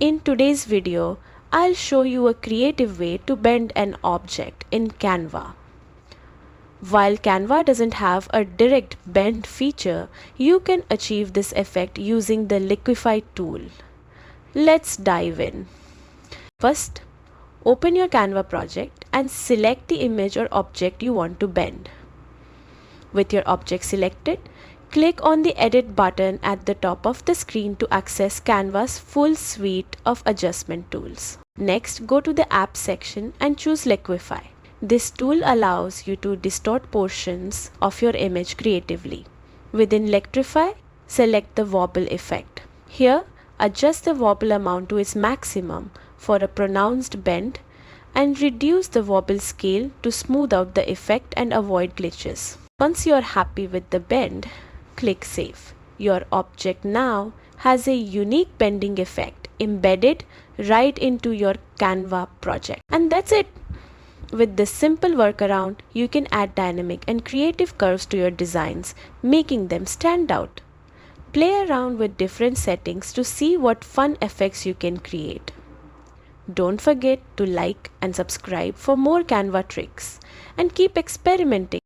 In today's video, I'll show you a creative way to bend an object in Canva. While Canva doesn't have a direct bend feature, you can achieve this effect using the Liquify tool. Let's dive in. First, open your Canva project and select the image or object you want to bend. With your object selected, click on the Edit button at the top of the screen to access Canva's full suite of adjustment tools. Next, go to the Apps section and choose Liquify. This tool allows you to distort portions of your image creatively. Within Liquify, select the wobble effect. Here, adjust the wobble amount to its maximum for a pronounced bend and reduce the wobble scale to smooth out the effect and avoid glitches. Once you are happy with the bend, click Save. Your object now has a unique bending effect embedded right into your Canva project. And that's it. With this simple workaround, you can add dynamic and creative curves to your designs, making them stand out. Play around with different settings to see what fun effects you can create. Don't forget to like and subscribe for more Canva tricks, and keep experimenting.